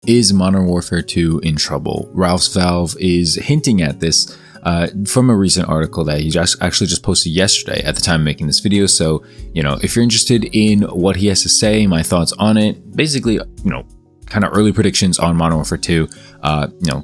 Is Modern Warfare 2 in trouble? Ralph's Valve is hinting at this from a recent article that he actually just posted yesterday at the time of making this video. So, if you're interested in what he has to say, my thoughts on it, basically, kind of early predictions on Modern Warfare 2,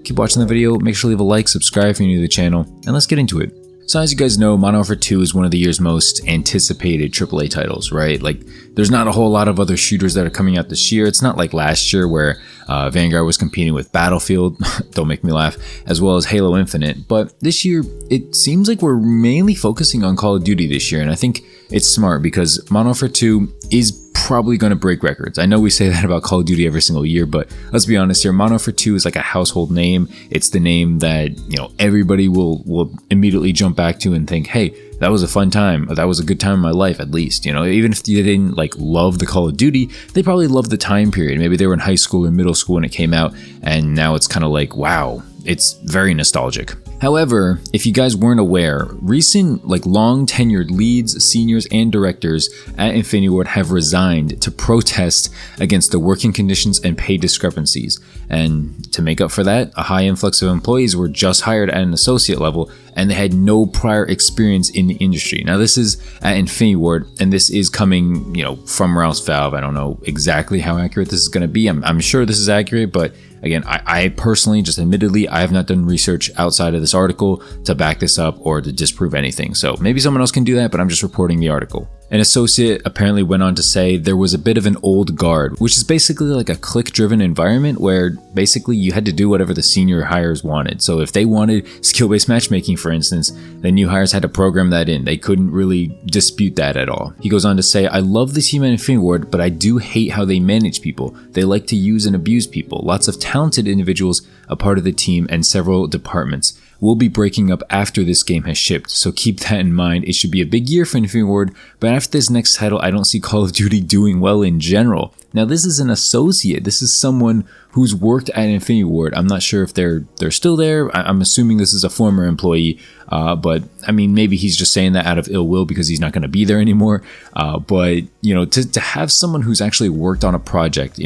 keep watching the video, make sure to leave a like, subscribe if you're new to the channel, and let's get into it. So as you guys know, Modern Warfare 2 is one of the year's most anticipated AAA titles, right? Like, there's not a whole lot of other shooters that are coming out this year. It's not like last year where Vanguard was competing with Battlefield, don't make me laugh, as well as Halo Infinite. But this year, it seems like we're mainly focusing on Call of Duty this year, and I think it's smart because Modern Warfare 2 is probably going to break records. I know we say that about Call of Duty every single year, but let's be honest here, Modern Warfare 2 is like a household name. It's the name that, everybody will immediately jump back to and think, hey, that was a fun time. That was a good time in my life, at least. Even if they didn't love the Call of Duty, they probably loved the time period. Maybe they were in high school or middle school when it came out, and now it's kind of like, wow, it's very nostalgic. However, if you guys weren't aware, recent long tenured leads, seniors, and directors at Infinity Ward have resigned to protest against the working conditions and pay discrepancies. And to make up for that, a high influx of employees were just hired at an associate level, and they had no prior experience in the industry. Now this is at Infinity Ward, and this is coming, from Ralph's Valve. I don't know exactly how accurate this is going to be. I'm sure this is accurate, but again, I personally, just admittedly, I have not done research outside of this article to back this up or to disprove anything. So maybe someone else can do that, but I'm just reporting the article. An associate apparently went on to say there was a bit of an old guard, which is basically like a click-driven environment where basically you had to do whatever the senior hires wanted. So if they wanted skill-based matchmaking, for instance, then new hires had to program that in. They couldn't really dispute that at all. He goes on to say, I love the team at Infinity Ward, but I do hate how they manage people. They like to use and abuse people. Lots of talented individuals a part of the team and several departments. We'll be breaking up after this game has shipped, so keep that in mind. It should be a big year for Infinity Ward, but after this next title, I don't see Call of Duty doing well in general. Now, this is an associate. This is someone who's worked at Infinity Ward. I'm not sure if they're still there. I'm assuming this is a former employee, but I mean, maybe he's just saying that out of ill will because he's not going to be there anymore. But to have someone who's actually worked on a project,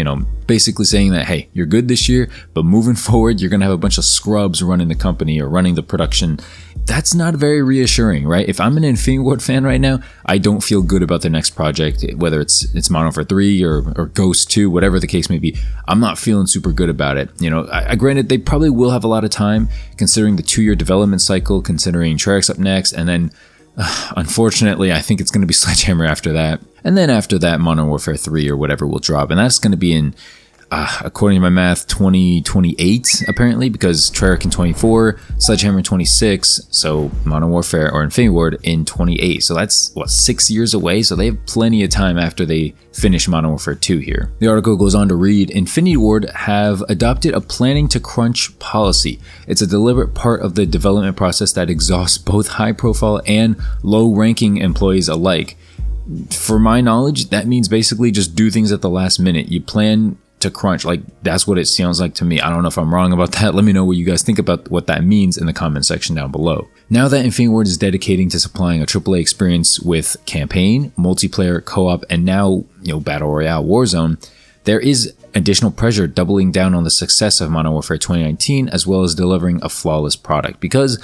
basically saying that, hey, you're good this year, but moving forward, you're going to have a bunch of scrubs running the company or running the production. That's not very reassuring, right? If I'm an Infinity Ward fan right now, I don't feel good about the next project, whether it's Modern Warfare 3 or Ghost 2, whatever the case may be. I'm not feeling super good about it. I granted they probably will have a lot of time considering the 2-year development cycle, considering Treyarch's up next, and then unfortunately, I think it's going to be Sledgehammer after that. And then after that, Modern Warfare 3 or whatever will drop, and that's going to be in according to my math, 2028 apparently, because Treyarch in 24, Sledgehammer in 26, so Modern Warfare or Infinity Ward in 28. So that's 6 years away. So they have plenty of time after they finish Modern Warfare 2 here. The article goes on to read, Infinity Ward have adopted a planning to crunch policy. It's a deliberate part of the development process that exhausts both high-profile and low-ranking employees alike. For my knowledge, that means basically just do things at the last minute. You plan to crunch, that's what it sounds like to me. I don't know if I'm wrong about that. Let me know what you guys think about what that means in the comment section down below. Now that Infinity Ward is dedicating to supplying a AAA experience with campaign, multiplayer, co-op, and now Battle Royale Warzone, there is additional pressure doubling down on the success of Modern Warfare 2019 as well as delivering a flawless product. Because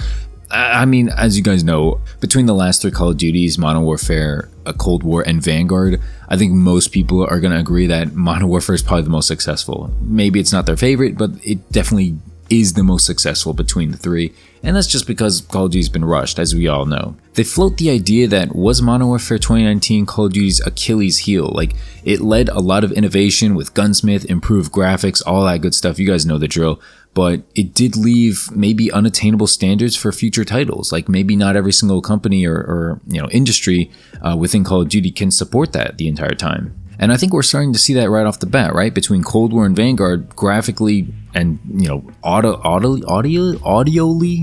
I mean, as you guys know, between the last 3 Call of Duties, Modern Warfare, Cold War, and Vanguard, I think most people are going to agree that Modern Warfare is probably the most successful. Maybe it's not their favorite, but it definitely is the most successful between the 3. And that's just because Call of Duty's been rushed, as we all know. They float the idea that was Modern Warfare 2019 Call of Duty's Achilles heel. It led a lot of innovation with Gunsmith, improved graphics, all that good stuff. You guys know the drill. But it did leave maybe unattainable standards for future titles. Maybe not every single company or industry within Call of Duty can support that the entire time. And I think we're starting to see that right off the bat, right? Between Cold War and Vanguard, graphically and, audioly,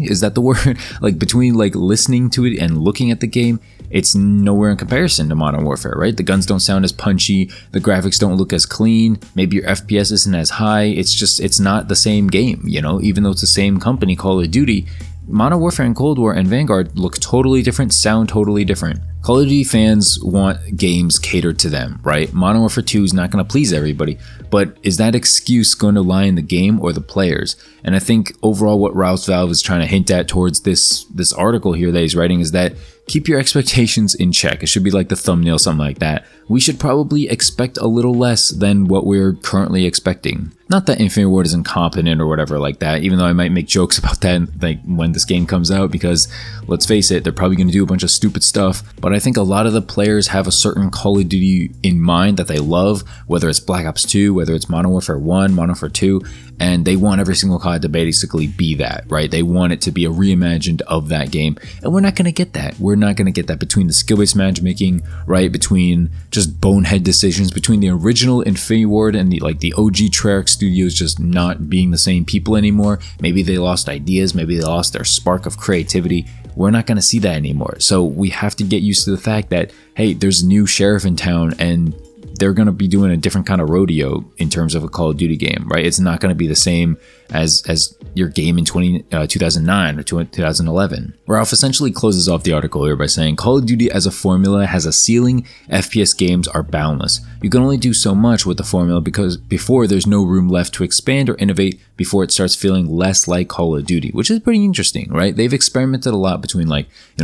is that the word? Between listening to it and looking at the game, it's nowhere in comparison to Modern Warfare, right? The guns don't sound as punchy, the graphics don't look as clean, maybe your FPS isn't as high, it's not the same game, even though it's the same company, Call of Duty. Modern Warfare and Cold War and Vanguard look totally different, sound totally different. Call of Duty fans want games catered to them, right? Modern Warfare 2 is not going to please everybody, but is that excuse going to lie in the game or the players? And I think overall what Ralph Valve is trying to hint at towards this article here that he's writing is that keep your expectations in check. It should be like the thumbnail, something like that. We should probably expect a little less than what we're currently expecting. Not that Infinity Ward is incompetent or whatever like that, even though I might make jokes about that like when this game comes out, because let's face it, they're probably going to do a bunch of stupid stuff. But I think a lot of the players have a certain Call of Duty in mind that they love, whether it's Black Ops 2, whether it's Modern Warfare 1, Modern Warfare 2, and they want every single COD to basically be that, right? They want it to be a reimagined of that game, and we're not going to get that. We're not going to get that between the skill-based matchmaking, right? Between just bonehead decisions, between the original Infinity Ward and the OG Treyarch Studios just not being the same people anymore. Maybe they lost ideas, maybe they lost their spark of creativity. We're not going to see that anymore. So we have to get used to the fact that, hey, there's a new sheriff in town and they're going to be doing a different kind of rodeo in terms of a Call of Duty game, right? It's not going to be the same as your game in 2009 or 2011. Ralph essentially closes off the article here by saying, Call of Duty as a formula has a ceiling. FPS games are boundless. You can only do so much with the formula because before there's no room left to expand or innovate before it starts feeling less like Call of Duty, which is pretty interesting, right? They've experimented a lot between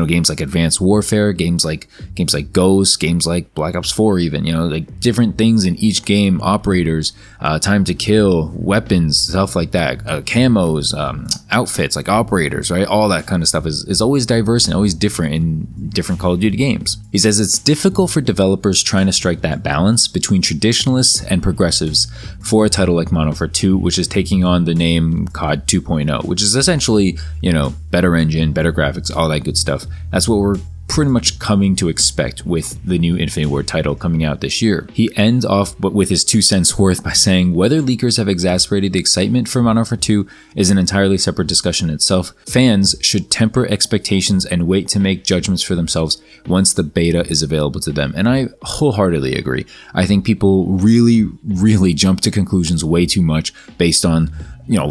games like Advanced Warfare, games like Ghost, games like Black Ops 4 even, like different things in each game, operators, time to kill, weapons, stuff like that, camos, outfits like operators, right? All that kind of stuff is always diverse and always different in different Call of Duty games. He says it's difficult for developers trying to strike that balance between traditionalists and progressives for a title like Modern Warfare 2, which is taking on the name COD 2.0, which is essentially, better engine, better graphics, all that good stuff. That's what we're pretty much coming to expect with the new Infinity Ward title coming out this year. He ends off with his 2 cents worth by saying, whether leakers have exacerbated the excitement for Modern Warfare 2 is an entirely separate discussion itself. Fans should temper expectations and wait to make judgments for themselves once the beta is available to them. And I wholeheartedly agree. I think people really jump to conclusions way too much based on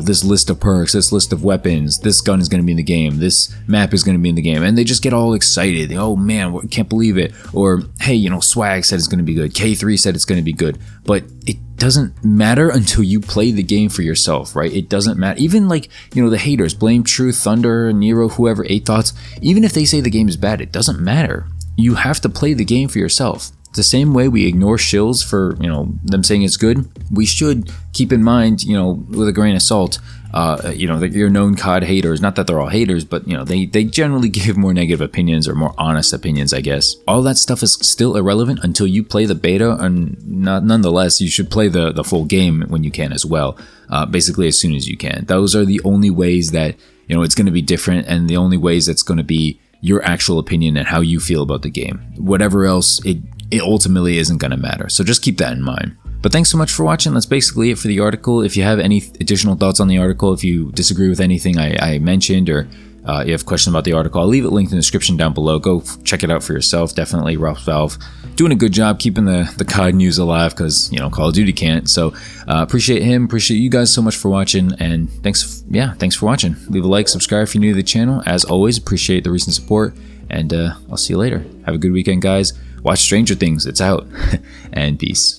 this list of perks, this list of weapons, this gun is going to be in the game, this map is going to be in the game, and they just get all excited. Oh man, can't believe it. Or, hey, Swag said it's going to be good, K3 said it's going to be good, but it doesn't matter until you play the game for yourself, right? It doesn't matter. Even the haters, Blame Truth, Thunder, Nero, whoever, 8 Thoughts, even if they say the game is bad, it doesn't matter. You have to play the game for yourself. The same way we ignore shills for, them saying it's good, we should keep in mind, with a grain of salt, your known COD haters, not that they're all haters, but, they generally give more negative opinions or more honest opinions, I guess. All that stuff is still irrelevant until you play the beta, and nonetheless, you should play the full game when you can as well, basically as soon as you can. Those are the only ways that, it's going to be different, and the only ways that's going to be your actual opinion and how you feel about the game. Whatever else, it ultimately isn't going to matter. So just keep that in mind. But thanks so much for watching. That's basically it for the article. If you have any additional thoughts on the article, if you disagree with anything I mentioned, or you have questions about the article, I'll leave it linked in the description down below. Go check it out for yourself. Definitely Ralph Valve doing a good job keeping the COD news alive, because Call of Duty can't. So appreciate him, appreciate you guys so much for watching, and thanks for watching. Leave a like, subscribe if you're new to the channel. As always, appreciate the recent support, and I'll see you later. Have a good weekend, guys. Watch Stranger Things, it's out. And peace.